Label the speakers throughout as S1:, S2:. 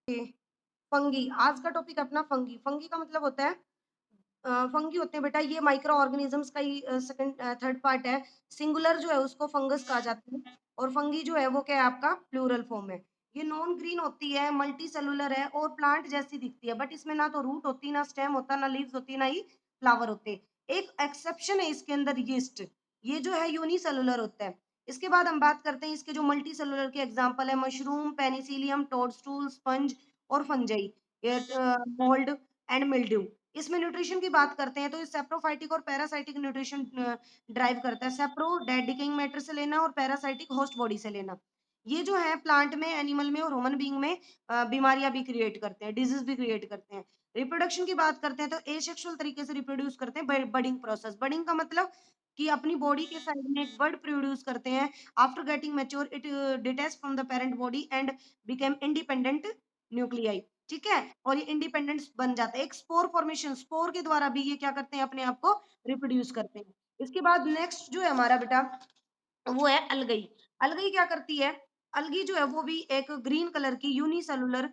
S1: Fungi, आज का topic अपना फंगी। फंगी का मतलब होता है फंगी होते हैं बेटा ये माइक्रो ऑर्गेनिजम्स का ही सेकंड थर्ड पार्ट है। सिंगुलर जो है उसको फंगस कहा जाता है और फंगी जो है वो क्या है आपका प्लूरल फॉर्म है। ये नॉन ग्रीन होती है, मल्टी सेलुलर है और प्लांट जैसी दिखती है, बट इसमें ना तो रूट होती, ना स्टेम होता, ना लीव्स होती, ना ही फ्लावर होते। एक एक्सेप्शन है इसके अंदर, यीस्ट। ये जो है यूनिसेलुलर होता है। इसके बाद हम बात करते हैं इसके जो मल्टी सेलुलर के एग्जाम्पल है, मशरूम, पेनिसिलियम, टोडस्टूल, स्पंज और फंजाई, मोल्ड एंड मिल्ड्यू। इसमें न्यूट्रिशन की बात करते हैं तो ये सेप्रोफाइटिक और पैरासाइटिक न्यूट्रिशन ड्राइव करता है। सेप्रो डेड डिकेइंग मैटर से लेना और पैरासाइटिक होस्ट बॉडी से लेना। ये जो है प्लांट में, एनिमल में और ह्यूमन बीइंग में बीमारियां भी क्रिएट करते हैं, डिजीज भी क्रिएट करते हैं। रिप्रोडक्शन की बात करते हैं तो एसेक्सुअल तरीके से रिप्रोड्यूस करते हैं। बडिंग प्रोसेस, बडिंग का मतलब कि अपनी बॉडी के साइड में एक बर्ड प्रोड्यूस करते हैं। After getting mature it detach from the parent body and became independent nuclei. ठीक है, और ये इंडिपेंडेंस बन जाता है। एक स्पोर फॉर्मेशन, स्पोर के द्वारा भी ये क्या करते हैं, अपने आप को रिप्रोड्यूस करते हैं। इसके बाद नेक्स्ट जो है हमारा बेटा वो है अलगई। अलगई क्या करती है, अलगी जो है वो भी एक ग्रीन कलर की यूनिसेलुलर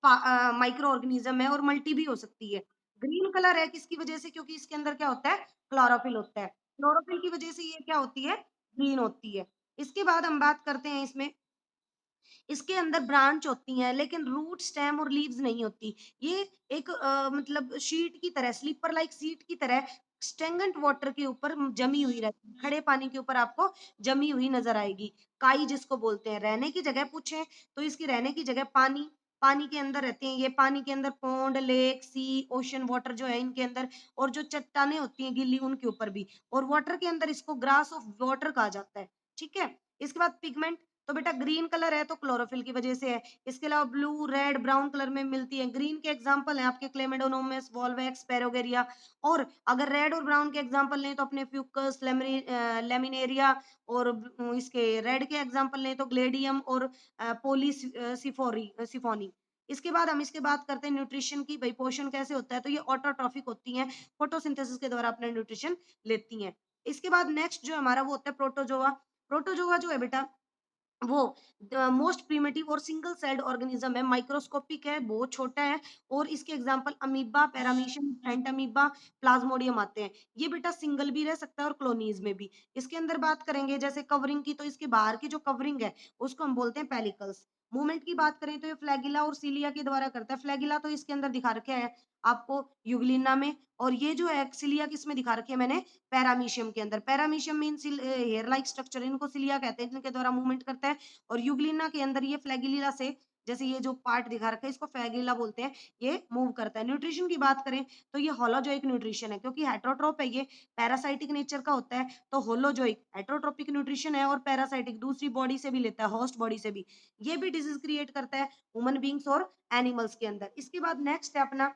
S1: माइक्रो ऑर्गेनिज्म है और मल्टी भी हो सकती है। ग्रीन कलर है किसकी वजह से, क्योंकि इसके अंदर क्या होता है, क्लोरोफिल होता है। क्लोरोफिल की वजह से ये क्या होती है, ग्रीन होती है। इसके बाद हम बात करते हैं इसमें, इसके अंदर ब्रांच होती हैं लेकिन रूट, स्टेम और लीव्स नहीं होती। ये एक मतलब शीट की तरह, स्लीपर लाइक शीट की तरह स्टेगनेंट वाटर के ऊपर जमी हुई रहती है, खड़े पानी के ऊपर आपको जमी हुई नजर आएगी। काई जिसको बोलते हैं। रहने की जगह पूछें तो इसकी रहने की जगह पानी, पानी के अंदर रहते हैं ये। पानी के अंदर पौंड, लेक, सी, ओशन वाटर जो है इनके अंदर, और जो चट्टानें होती हैं गीली उनके ऊपर भी। और वाटर के अंदर इसको ग्रास ऑफ वाटर कहा जाता है। ठीक है, इसके बाद पिगमेंट, तो बेटा ग्रीन कलर है तो क्लोरोफिल की वजह से है। इसके अलावा ब्लू, रेड, ब्राउन कलर में मिलती है। ग्रीन के एग्जांपल हैं आपके क्लेमेडोनोमस, वॉल्वेक्स, पेरोगेरिया। और अगर रेड और ब्राउन के एग्जांपल लें तो अपने फ्यूकस, लेमिनेरिया। और इसके रेड के एग्जांपल लें तो ग्लेडियम और पोलिस सिफोनी। इसके बाद हम इसके बात करते हैं न्यूट्रिशन की, भाई पोषण कैसे होता है, तो ये ऑटोट्रॉफिक होती हैं, फोटोसिंथेसिस के द्वारा अपना न्यूट्रिशन लेती हैं। इसके बाद नेक्स्ट जो हमारा वो होता है प्रोटोजोआ। प्रोटोजोआ जो है बेटा वो मोस्ट प्रिमिटिव और सिंगल सेल्ड ऑर्गेनिज्म है, माइक्रोस्कोपिक है, बहुत छोटा है। और इसके एग्जांपल अमीबा, पैरामीशियम, एंट अमीबा, प्लाज्मोडियम आते हैं। ये बेटा सिंगल भी रह सकता है और कॉलोनीज में भी। इसके अंदर बात करेंगे जैसे कवरिंग की, तो इसके बाहर की जो कवरिंग है उसको हम बोलते हैं पेलिकल्स। मूवमेंट की बात करें तो ये फ्लैगिला और सीलिया के द्वारा करता है। फ्लैगिला तो इसके अंदर दिखा रखा है आपको यूग्लिना में, और ये जो है सिलिया किसमें दिखा रखी है मैंने, पैरामीशियम के अंदर। Paramecium means hair like structure, इनको सिलिया कहते हैं, जिनके द्वारा मूवमेंट करता है। और यूग्लिना के अंदर ये फ्लैगिलिला से, जैसे ये जो पार्ट दिखा रखा है इसको फ्लैगिला बोलते हैं, ये मूव करता है। न्यूट्रिशन की बात करें तो ये होलोजोइक न्यूट्रिशन है, क्योंकि हेटेरोट्रोप है ये, पैरासाइटिक नेचर का होता है। तो होलोजोइक हेटेरोट्रोपिक न्यूट्रिशन है और पैरासाइटिक दूसरी बॉडी से भी लेता है, होस्ट बॉडी से भी। ये भी डिजीज क्रिएट करता है ह्यूमन बींग्स और एनिमल्स के अंदर। इसके बाद नेक्स्ट है अपना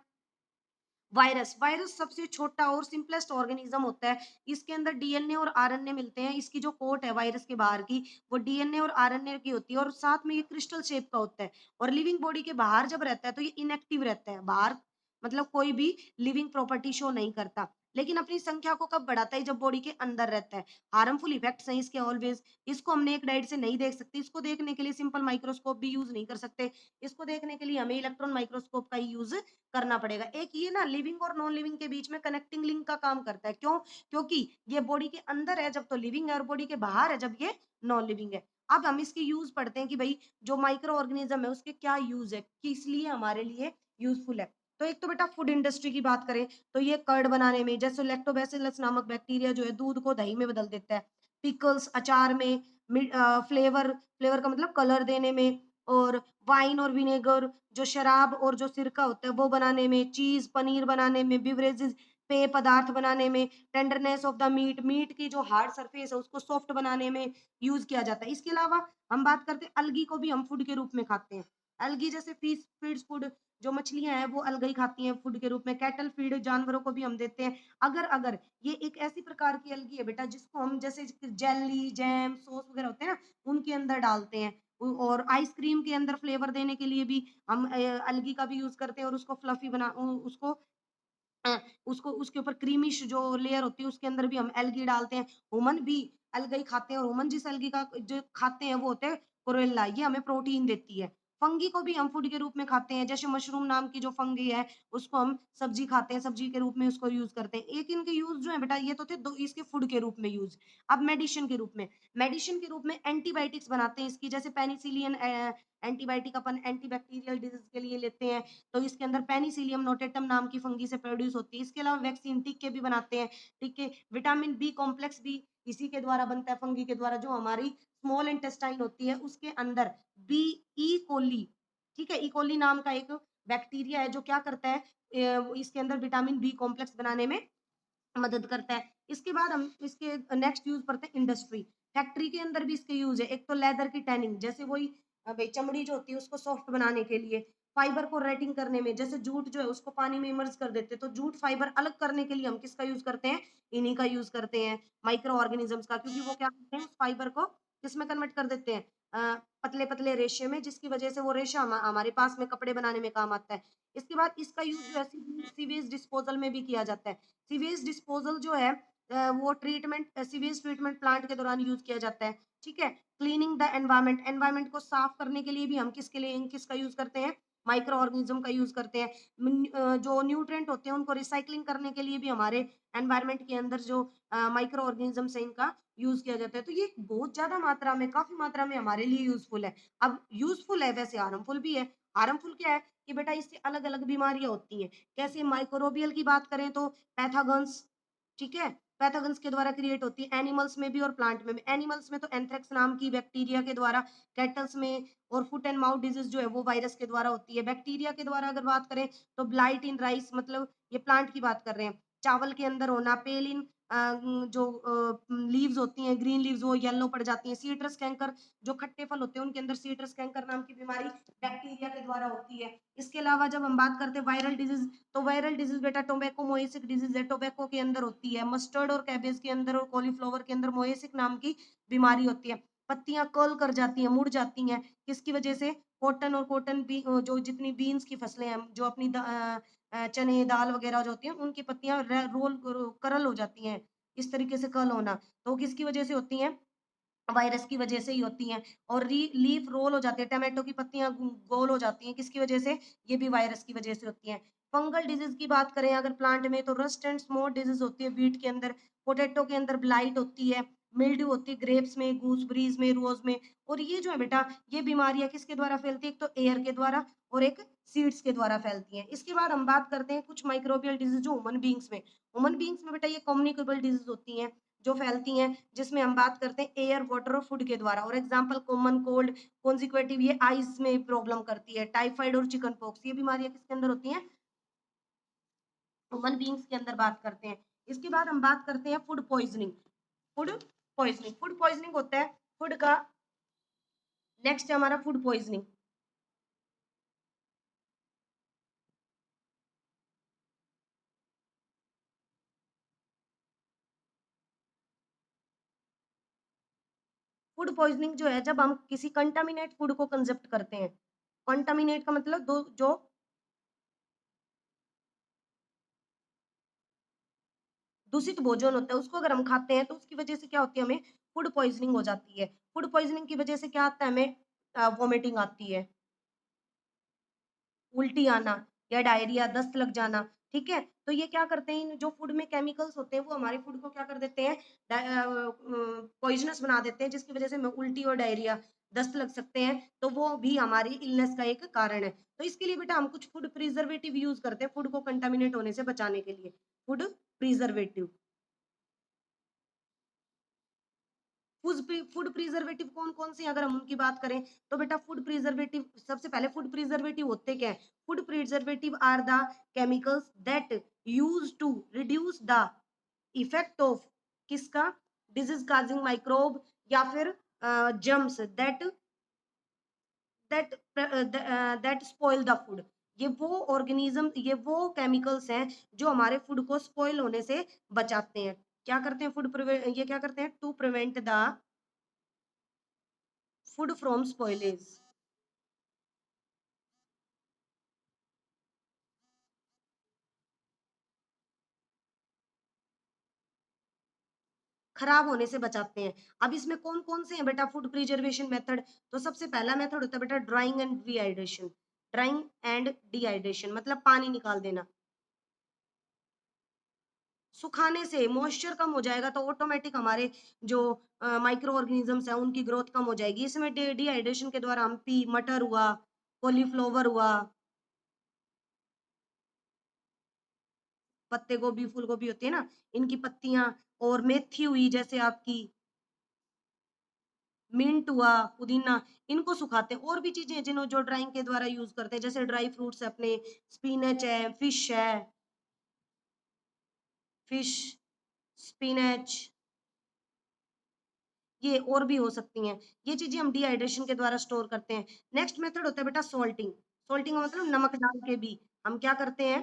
S1: वायरस। वायरस सबसे छोटा और सिंपलेस्ट ऑर्गेनिज्म होता है। इसके अंदर डीएनए और आरएनए मिलते हैं। इसकी जो कोट है वायरस के बाहर की, वो डीएनए और आरएनए की होती है, और साथ में ये क्रिस्टल शेप का होता है। और लिविंग बॉडी के बाहर जब रहता है तो ये इनएक्टिव रहता है, बाहर मतलब कोई भी लिविंग प्रॉपर्टी शो नहीं करता। लेकिन अपनी संख्या को कब बढ़ाता है, जब बॉडी के अंदर रहता है। हार्मफुल इफेक्ट्स हैं इसके ऑलवेज। इसको हम नेक डाइट से नहीं देख सकते, इसको देखने के लिए सिंपल माइक्रोस्कोप भी यूज नहीं कर सकते। इसको देखने के लिए हमें इलेक्ट्रॉन माइक्रोस्कोप का ही यूज करना पड़ेगा। एक ये ना लिविंग और नॉन लिविंग के बीच में कनेक्टिंग लिंक का काम करता है। क्यों? क्योंकि ये बॉडी के अंदर है जब तो लिविंग है, और बॉडी के बाहर है जब ये नॉन लिविंग है। अब हम इसके यूज पढ़ते हैं कि भाई जो माइक्रो ऑर्गेनिज्म है उसके क्या यूज है, किस लिए हमारे लिए यूजफुल है। तो एक तो बेटा फूड इंडस्ट्री की बात करें तो ये कर्ड बनाने में, जैसे लैक्टोबैसिलस नामक बैक्टीरिया जो है दूध को दही में बदल देता है। पिकल्स, अचार में, फ्लेवर, फ्लेवर का मतलब कलर देने में। और वाइन और विनेगर, जो शराब और जो सिरका होता है वो बनाने में। चीज, पनीर बनाने में। बिवरेजेस, पेय पदार्थ बनाने में। Tenderness of the meat, meat की जो हार्ड सरफेस है उसको सॉफ्ट बनाने में यूज किया जाता है। इसके अलावा हम बात करते हैं अलगी को भी हम फूड के रूप में खाते हैं। अलगी जैसे फिश फीड्स फूड, जो मछलियां हैं वो अलग ही खाती हैं फूड के रूप में। कैटल फीड, जानवरों को भी हम देते हैं। अगर अगर ये एक ऐसी प्रकार की अलगी है बेटा जिसको हम जैसे जेली, जैम, सॉस वगैरह होते हैं ना, उनके अंदर डालते हैं। और आइसक्रीम के अंदर फ्लेवर देने के लिए भी हम अलगी का भी यूज करते हैं, और उसको फ्लफी बना उसको उसको उसके ऊपर क्रीमिश जो लेयर होती है उसके अंदर भी हम एल्गी डालते हैं। ह्यूमन भी अलगी खाते हैं, और ह्यूमन जिस एल्गी का जो खाते हैं वो होते हैं कोरेला, ये हमें प्रोटीन देती है। फंगी को भी हम फूड के रूप में खाते हैं, जैसे मशरूम नाम की जो फंगी है, उसको हम सब्जी खाते हैं, सब्जी के रूप में उसको यूज़ करते हैं। एक इनके यूज़ जो है बेटा ये तो थे 2 इसके फूड के रूप में यूज़। अब मेडिसिन के रूप में, मेडिसिन के रूप में एंटीबायोटिक्स बनाते हैं इसकी, जैसे पेनिसिलिन एंटीबायोटिक अपन एंटीबैक्टीरियल डिजीज़ के लिए लेते हैं, तो इसके अंदर पेनिसिलियम नोटेटम नाम की फंगी से प्रोड्यूस होती है। इसके अलावा वैक्सीन टीके भी बनाते हैं, टीके विटामिन बी कॉम्प्लेक्स भी इसी के द्वारा बनता है, फंगी के द्वारा, जो हमारी स्मॉल इंटेस्टाइन होती है उसके अंदर बी ई कोली, ठीक है? ई कोली नाम का एक बैक्टीरिया है जो क्या करता है, इसके अंदर विटामिन बी कॉम्प्लेक्स बनाने में मदद करता है। इसके बाद हम इसके नेक्स्ट यूज़ करते हैं इंडस्ट्री। फैक्ट्री के अंदर भी इसके यूज़ है। एक तो लेदर की टैनिंग, जैसे वही भई चमड़ी जो होती है उसको सॉफ्ट बनाने के लिए, फाइबर को रेटिंग करने में, जैसे जूट जो है उसको पानी में इमर्ज कर देते हैं, तो जूट फाइबर अलग करने के लिए हम किसका यूज़ करते हैं? इन्हीं का यूज़ करते हैं, माइक्रो ऑर्गेनिज़म्स का, क्योंकि वो क्या करते हैं उस फाइबर को किसमें कन्वर्ट कर देते हैं? पतले-पतले रेशे में, जिसकी वजह से वो रेशा हमारे पास में कपड़े बनाने में काम आता है। इसके बाद इसका यूज़ जो है सीवेज डिस्पोज़ल में भी किया जाता है। सीवेज डिस्पोज़ल जो है वो ट्रीटमेंट सीवेज ट्रीटमेंट प्लांट के दौरान यूज़ किया जाता है, ठीक है? क्लीनिंग द एनवायरनमेंट, एनवायरनमेंट को साफ करने के लिए भी हम किसके लिए किसका यूज़ करते हैं? माइक्रो ऑर्गेनिज़्म का यूज़ करते हैं। जो न्यूट्रिएंट होते हैं उनको रिसाइक्लिंग करने के लिए भी हमारे एनवायरनमेंट के अंदर जो माइक्रो ऑर्गेनिज़म्स है इनका यूज़ किया जाता है। तो ये बहुत ज़्यादा मात्रा में, काफ़ी मात्रा में हमारे लिए यूज़फुल है। अब यूज़फुल है वैसे हार्मफुल भी है। हार्मफुल क्या है कि बेटा इससे अलग-अलग बीमारियाँ होती हैं। कैसे माइक्रोबियल की बात करें तो पैथोजेंस, ठीक है? पैथोजेंस के द्वारा क्रिएट होती है एनिमल्स में भी और प्लांट में भी। एनिमल्स में तो एंथ्रेक्स नाम की बैक्टीरिया के द्वारा, कैटल्स में और फुट एंड माउथ डिजीज़ जो है वो वायरस के द्वारा होती है। बैक्टीरिया के द्वारा अगर बात करें तो ब्लाइट इन राइस, मतलब ये प्लांट की बात कर रहे हैं। चावल के अंदर होना, पेल इन जो लीव्स होती हैं, ग्रीन लीव्स वो येलो पड़ जाती हैं। सिट्रस कैंकर, जो खट्टे फल होते हैं उनके अंदर सिट्रस कैंकर नाम की बीमारी बैक्टीरिया के द्वारा होती है। इसके अलावा जब हम बात करते हैं वायरल डिजीज़, तो वायरल डिजीज़ बेटा टोबैको मोएसिक डिजीज़ है, टोबैको के अंदर होती है। मस्टर्ड और कैबेज के अंदर और कॉलीफ्लावर के अंदर मोएसिक नाम की बीमारी होती है। पत्तियाँ कर्ल कर जाती हैं, मुड़ जाती हैं, किसकी वजह से? कॉटन और जो जितनी बीन्स की फसलें हैं, जो अपनी चने, दाल वगैरह जो होती हैं, उनकी पत्तियाँ कर्ल हो जाती हैं, इस तरीके से कर्ल होना, तो किसकी वजह से होती हैं? वायरस की वजह से ही होती हैं। और री लीफ रोल हो जाती है, टोमेटो की पत्तियाँ गोल हो जाती हैं, किसकी वजह से? ये भी वायरस की वजह से होती हैं। फंगल डिजीज़ की बात करें अगर प्लांट में, तो रस्ट एंड स्मॉट डिजीज़ होती है व्हीट के अंदर, पोटैटो के अंदर ब्लाइट होती है, मिल्ड्यू होती है ग्रेप्स में, गूसबेरीज़ में, रोज़ में। और ये जो है बेटा, ये बीमारियाँ किसके द्वारा फैलती है? एक तो एयर के द्वारा और एक सीड्स के द्वारा फैलती हैं। इसके बाद हम बात करते हैं कुछ माइक्रोबियल डिजीज़ जो ह्यूमन बीइंग्स में। ह्यूमन बीइंग्स में बेटा ये कम्युनिकेबल डिजीज़ होती हैं, जो फैलती हैं, जिसमें हम बात करते हैं एयर, वाटर और फूड के द्वारा। और एग्जांपल कॉमन कोल्ड, कॉन्सेक्यूटिव ये आईज़ में प्रॉब्लम करती है, टाइफाइड और चिकन पॉक्स, ये बीमारियाँ किसके अंदर होती हैं? ह्यूमन बीइंग्स के अंदर बात करते हैं। इसके बाद हम बात करते हैं food poisoning. Food poisoning, food poisoning होता है फूड का, नेक्स्ट है हमारा फूड पॉइज़निंग। फूड पॉइज़निंग जो है जब हम किसी कंटामिनेट फूड को कंज़प्ट करते हैं। कंटामिनेट का मतलब दो जो दूषित भोजन होता है उसको अगर हम खाते हैं तो उसकी वजह से क्या होती है, हमें फूड पॉइज़निंग हो जाती है। फूड पॉइज़निंग की वजह से क्या आता है, हमें वॉमिटिंग आती है, उल्टी आना या डायरिया, दस्त लग जाना, ठीक है? तो ये क्या करते हैं, इन जो फूड में केमिकल्स होते हैं वो हमारे फूड को क्या कर देते हैं, पॉइज़नस बना देते हैं, जिसकी वजह से हमें उल्टी और डायरिया, दस्त लग सकते हैं, तो वो भी हमारी इलनेस का एक कारण है। तो इसके लिए बेटा हम कुछ फूड प्रिजर्वेटिव यूज़ करते हैं फूड को कंटामिनेट होने से बचाने के लिए। Food preservative. फूड प्रिजर्वेटिव कौन-कौन से अगर हम उनकी बात करें, तो बेटा फूड प्रिजर्वेटिव, सबसे पहले फूड प्रिजर्वेटिव होते क्या हैं? Food preservative are the chemicals that used to reduce the effect of किसका? डिजीज़ कॉजिंग माइक्रोब या फिर germs that spoil the food. ये वो केमिकल्स हैं जो हमारे फूड को स्पॉइल होने से बचाते हैं। क्या करते हैं ये क्या करते हैं? To prevent the food from spoilage. खराब होने से बचाते हैं। अब इसमें कौन-कौन से हैं बेटा फूड प्रिजर्वेशन मेथड? तो सबसे पहला मेथड होता है बेटा drawing and dehydration. Drawing and dehydration मतलब पानी निकाल देना। सुखाने से मॉइस्चर कम हो जाएगा तो ऑटोमेटिक हमारे जो माइक्रो ऑर्गेनिजम्स हैं उनकी ग्रोथ कम हो जाएगी। इसमें डिहाइड्रेशन के द्वारा हम मटर हुआ, कॉलीफ्लावर हुआ, पत्ते गोभी, फूल गोभी होती है ना, इनकी पत्तियाँ और मेथी हुई जैसे आपकी, मिंट हुआ, पुदीना, इनको सुखाते हैं। और भी चीज़ें हैं जिन्हों जो ड्राइंग के द्वारा यूज़ करते हैं, जैसे ड्राई फ्रूट्स है अपने, स्पिनच है, फिश, स्पिनच, ये और भी हो सकती हैं। ये चीज़ें हम डिहाइड्रेशन के द्वारा स्टोर करते हैं। नेक्स्ट मेथड होता है बेटा सॉल्टिंग। सॉल्टिंग का मतलब नमक डाल के भी हम क्या करते हैं,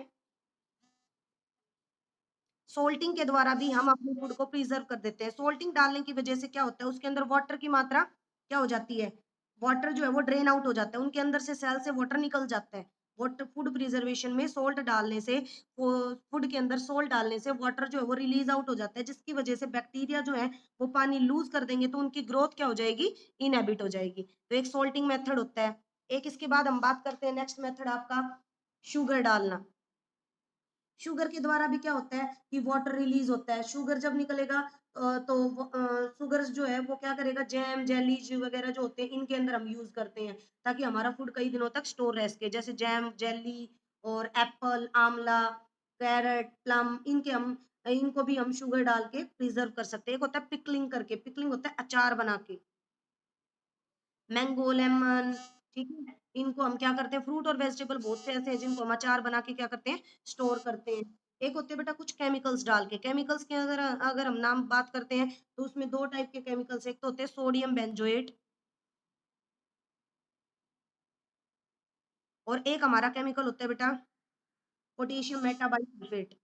S1: सोल्टिंग के द्वारा भी हम अपने फूड को प्रिजर्व कर देते हैं। सोल्टिंग डालने की वजह से क्या होता है, उसके अंदर वाटर की मात्रा क्या हो जाती है, वाटर जो है वो ड्रेन आउट हो जाता है, उनके अंदर से सेल से वाटर निकल जाता है। वाटर फूड प्रिजर्वेशन में सोल्ट डालने से, फूड के अंदर सोल्ट डालने से वाटर जो है वो रिलीज आउट हो जाता है, जिसकी वजह से बैक्टीरिया जो है वो पानी लूज कर देंगे तो उनकी ग्रोथ क्या हो जाएगी, इनएबिट हो जाएगी। तो एक सोल्टिंग मेथड होता है। एक इसके बाद हम बात करते हैं नेक्स्ट मेथड आपका शुगर डालना। शुगर के द्वारा भी क्या होता है कि वाटर रिलीज होता है। शुगर जब निकलेगा तो शुगर जो है वो क्या करेगा, जैम जेलीज वगैरह जो होते हैं इनके अंदर हम यूज करते हैं ताकि हमारा फूड कई दिनों तक स्टोर रह सके। जैसे जैम जेली और एप्पल, आंवला, कैरेट, प्लम, इनको भी हम शुगर डाल के प्रिजर्व कर सकते हैं। एक होता है पिकलिंग करके, पिकलिंग होता है अचार बना के, मैंगो, लेमन, ठीक है? इनको हम क्या करते हैं, फ्रूट और वेजिटेबल बहुत से ऐसे हैं जिनको हम अचार बना के क्या करते हैं, स्टोर करते हैं। एक होते हैं बेटा कुछ केमिकल्स डाल के, केमिकल्स के अगर अगर हम नाम बात करते हैं तो उसमें 2 टाइप के केमिकल्स, एक तो होते हैं सोडियम बेंजोएट और एक हमारा केमिकल होता है बेटा पोटेशियम मेटाबाइसल्फेट।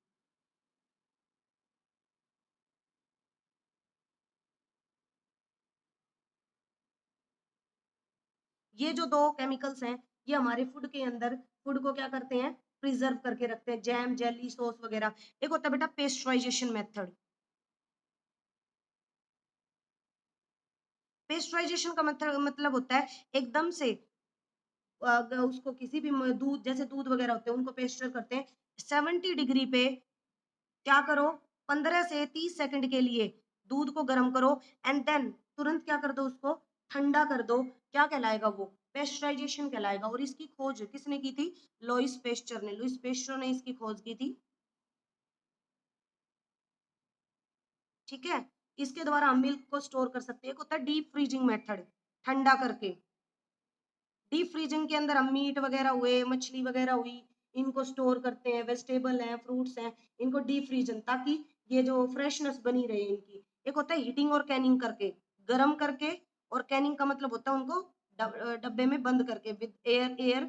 S1: ये जो 2 केमिकल्स हैं, ये हमारे फूड के अंदर फूड को क्या करते हैं, प्रिजर्व करके रखते हैं, जैम, जेली, सॉस वगैरह। एक होता है बेटा पेस्चराइजेशन मेथड। पेस्चराइजेशन का मतलब होता है एकदम से अगर उसको किसी भी दूध, जैसे दूध वगैरह होते हैं उनको पेस्चर करते हैं 70 डिग्री पे, क्या करो 15 से 30 सेकंड के लिए दूध को गर्म करो एंड देन तुरंत क्या कर दो, उसको ठंडा कर दो। क्या कहलाएगा वो, पेस्चराइजेशन कहलाएगा। और इसकी खोज किसने की थी, लुईस पेस्चर ने, लुईस पेस्चर ने इसकी खोज की थी। ठीक है, इसके द्वारा हम मिल्क को स्टोर कर सकते हैं। एक होता है डीप फ्रीजिंग मेथड, ठंडा करके। डीप फ्रीजिंग के अंदर हम मीट वगैरह हुए, मछली वगैरह हुई, इनको स्टोर करते हैं, वेजिटेबल हैं, फ्रूट्स हैं, इनको डीप फ्रीजन ताकि ये जो फ्रेशनेस बनी रहे इनकी। एक होता है हीटिंग और कैनिंग करके, गरम करके, और कैनिंग का मतलब होता है उनको डब्बे में बंद करके विद एयर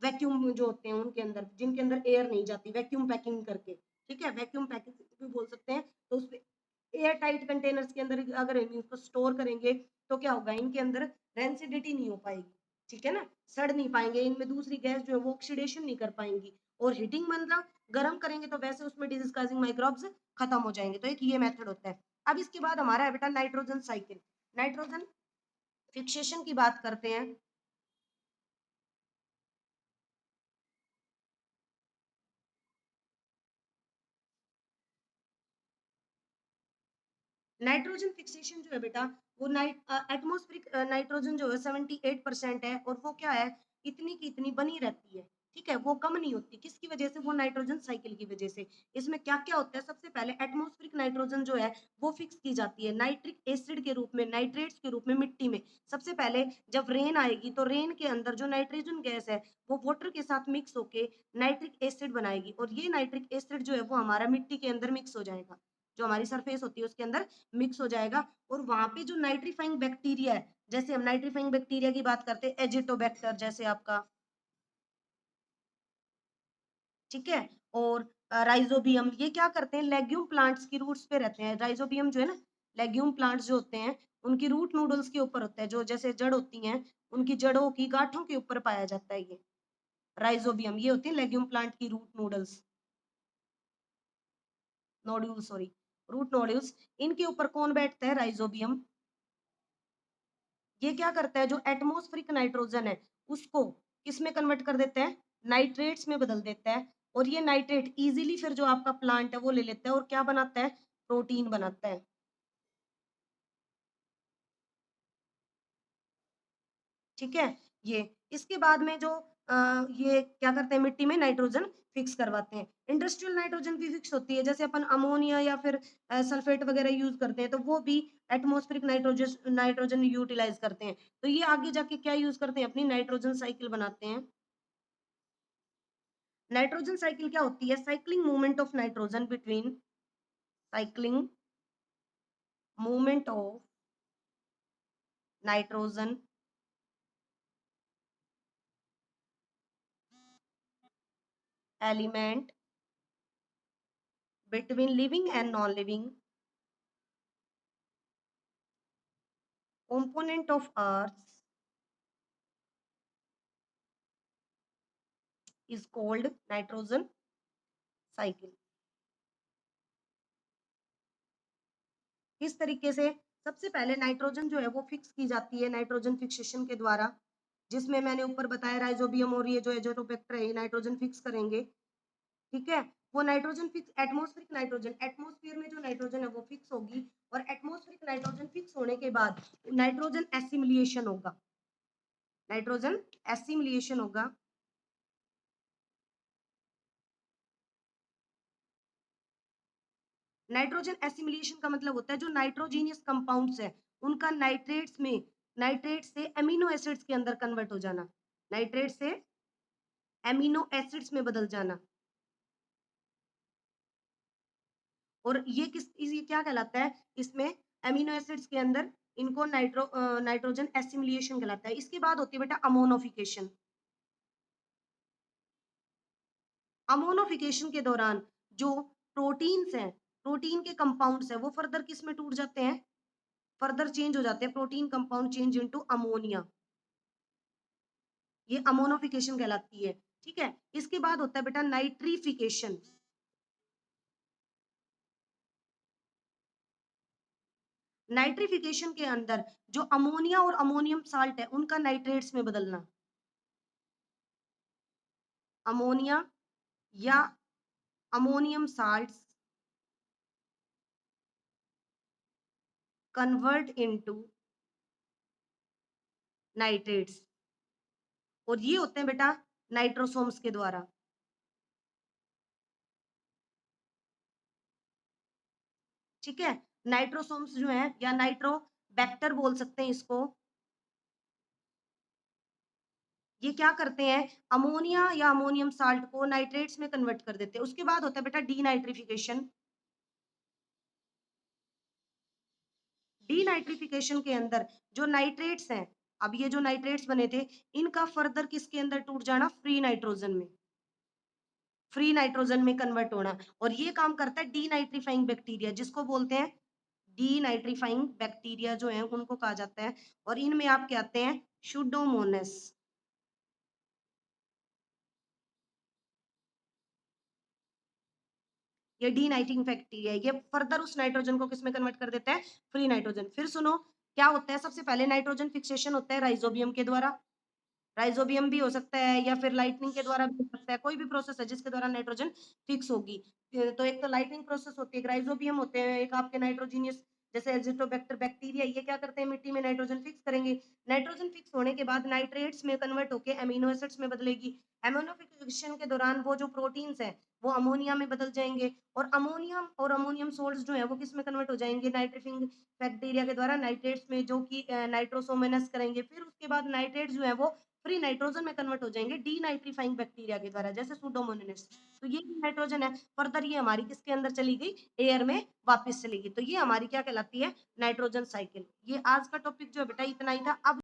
S1: वैक्यूम जो होते हैं उनके अंदर, जिनके अंदर एयर नहीं जाती, वैक्यूम पैकिंग करके। ठीक है, वैक्यूम पैकिंग भी बोल सकते हैं। तो उसमें एयर टाइट कंटेनर्स के अंदर अगर हम इसको स्टोर करेंगे तो क्या होगा, इनके अंदर रेंसिडिटी नहीं हो पाएगी। ठीक है ना, सड़ नहीं पाएंगे, इनमें दूसरी गैस जो है वो ऑक्सीडेशन नहीं कर पाएंगी। और हीटिंग मतलब गर्म करेंगे तो वैसे उसमें डिजीज काजिंग माइक्रोब्स खत्म हो जाएंगे। तो एक ये मेथड होता है। अब इसके बाद हमारा है बेटा नाइट्रोजन साइकिल। नाइट्रोजन फिक्सेशन की बात करते हैं। नाइट्रोजन फिक्सेशन जो है बेटा वो एटमॉस्फेरिक नाइट्रोजन जो है 78% है, और वो क्या है, इतनी की इतनी बनी रहती है। ठीक है, वो कम नहीं होती, किसकी वजह से, वो नाइट्रोजन साइकिल की वजह से। इसमें क्या क्या होता है, सबसे पहले एटमॉस्फेरिक नाइट्रोजन जो है वो फिक्स की जाती है नाइट्रिक एसिड के रूप में, नाइट्रेट्स के रूप में मिट्टी में। सबसे पहले जब रेन आएगी तो रेन के अंदर जो नाइट्रोजन गैस है वो वाटर के साथ मिक्स होके नाइट्रिक एसिड बनाएगी, और ये नाइट्रिक एसिड जो है वो हमारा मिट्टी के अंदर मिक्स हो जाएगा, जो हमारी सरफेस होती है उसके अंदर मिक्स हो जाएगा। और वहां पे जो नाइट्रीफाइंग बैक्टीरिया है, जैसे हम नाइट्रीफाइंग बैक्टीरिया की बात करते हैं, एजिटोबैक्टर जैसे आपका, ठीक है, और राइजोबियम, ये क्या करते हैं, लेग्यूम प्लांट्स की रूट्स पे रहते हैं। राइजोबियम जो है ना, लेग्यूम प्लांट्स जो होते हैं उनकी रूट नूडल्स के ऊपर होता है, जो जैसे जड़ होती हैं उनकी जड़ों की गांठों के ऊपर पाया जाता है ये राइजोबियम। ये होती है लेग्यूम प्लांट की root noodles, nodule sorry. Root nodules, इनके ऊपर कौन बैठता है? राइजोबियम। ये क्या करता है? जो एटमॉस्फेरिक नाइट्रोजन है उसको किस में कन्वर्ट कर देता है? नाइट्रेट्स में बदल देता है। और ये नाइट्रेट इजीली फिर जो आपका प्लांट है वो ले लेता है और क्या बनाता है? प्रोटीन बनाता है। ठीक है, ये इसके बाद में जो ये क्या करते हैं? मिट्टी में नाइट्रोजन फिक्स करवाते हैं। इंडस्ट्रियल नाइट्रोजन भी फिक्स होती है, जैसे अपन अमोनिया या फिर सल्फेट वगैरह यूज करते हैं, तो वो भी एटमॉस्फेरिक नाइट्रोजन नाइट्रोजन यूटिलाइज करते हैं। तो ये आगे जाके क्या यूज करते हैं? अपनी नाइट्रोजन साइकिल बनाते हैं। नाइट्रोजन साइकिल क्या होती है? Cycling movement of nitrogen between, cycling movement of nitrogen element between living and non-living component of earth is called nitrogen cycle। किस तरीके से? सबसे पहले नाइट्रोजन जो है वो फिक्स की जाती है नाइट्रोजन फिक्सेशन के द्वारा, जिसमें मैंने ऊपर बताया राइजोबियम और ये जो एजोटोबैक्टर है ये नाइट्रोजन फिक्स करेंगे। ठीक है, वो nitrogen fix, atmospheric nitrogen, atmosphere में जो नाइट्रोजन है वो फिक्स होगी, और एटमॉस्फेरिक नाइट्रोजन फिक्स होने के बाद नाइट्रोजन एसिमिलिएशन होगा, नाइट्रोजन एसिमिलिएशन होगा। नाइट्रोजन एसिमिलेशन का मतलब होता है जो नाइट्रोजीनियस कंपाउंड्स है उनका नाइट्रेट्स में, नाइट्रेट से एमिनो एसिड्स के अंदर कन्वर्ट हो जाना, नाइट्रेट से एमिनो एसिड्स में बदल जाना। और ये क्या कहलाता है? इसमें एमिनो एसिड्स के अंदर इनको नाइट्रोजन एसिमिलेशन कहलाता है। इसके बाद होती है बेटा अमोनोफिकेशन। अमोनोफिकेशन के दौरान जो प्रोटीन्स हैं, प्रोटीन के कंपाउंड्स हैं, वो फर्दर किस में टूट जाते हैं? फर्दर चेंज हो जाते हैं, protein compound change into ammonia, ये अमोनोफिकेशन कहलाती है। ठीक है, इसके बाद होता है बेटा नाइट्रिफिकेशन। नाइट्रिफिकेशन के अंदर जो अमोनिया और अमोनियम साल्ट है उनका नाइट्रेट्स में बदलना, अमोनिया या ammonium salts convert into nitrates, और ये होते हैं बेटा नाइट्रोसोम्स के द्वारा। ठीक है, नाइट्रोसोम्स जो है या नाइट्रोबैक्टर बोल सकते हैं इसको, ये क्या करते हैं? अमोनिया या अमोनियम साल्ट को नाइट्रेट्स में कन्वर्ट कर देते हैं। उसके बाद होता है बेटा डीनाइट्रिफिकेशन। डीनाइट्रिफिकेशन के अंदर जो नाइट्रेट्स हैं, अब ये जो नाइट्रेट्स बने थे इनका फर्दर किसके अंदर टूट जाना? फ्री नाइट्रोजन में, फ्री नाइट्रोजन में कन्वर्ट होना। और ये काम करता है डीनाइट्रीफाइंग बैक्टीरिया, जिसको बोलते हैं डीनाइट्रीफाइंग बैक्टीरिया जो है उनको कहा जाता है। और इनमें आप क्या आते हैं? सुडोमोनस। ये डीनाइट्रिंग बैक्टीरिया, ये फर्दर उस नाइट्रोजन को किसमें कन्वर्ट कर देता है? Free nitrogen. फिर सुनो क्या होता है? सबसे पहले नाइट्रोजन फिक्सेशन होता है राइजोबियम के द्वारा, राइजोबियम भी हो सकता है या फिर लाइटनिंग के द्वारा भी हो सकता है, कोई भी प्रोसेस है जिसके द्वारा नाइट्रोजन फिक्स होगी। तो एक तो लाइटनिंग प्रोसेस होती है, एक राइजोबियम होते हैं, एक आपके नाइट्रोजीनियस जैसे एजिटोबैक्टर बैक्टीरिया, ये क्या करते हैं? मिट्टी में नाइट्रोजन फिक्स करेंगे। नाइट्रोजन फिक्स होने के बाद नाइट्रेट्स में कन्वर्ट होकर एमिनो एसिड्स में बदलेगी। एमोनोफिकेशन के दौरान वो जो प्रोटीन्स हैं वो अमोनिया में बदल जाएंगे, और अमोनियम और अमोनियम सोल्ट्स जो है वो किस में कन्वर्ट हो जाएंगे? नाइट्रिफिंग बैक्टीरिया के द्वारा नाइट्रेट्स में, जो कि नाइट्रोसोमेनस करेंगे। फिर उसके बाद नाइट्रेट्स जो है वो फ्री नाइट्रोजन में कन्वर्ट हो जाएंगे डीनाइट्रीफाइंग बैक्टीरिया के द्वारा, जैसे सुडोमोनास। तो ये नाइट्रोजन है फर्दर ये हमारी किसके अंदर चली गई? एयर में वापस चली गई। तो ये हमारी क्या कहलाती है? Nitrogen cycle. ये आज का टॉपिक जो है बेटा इतना ही था। अब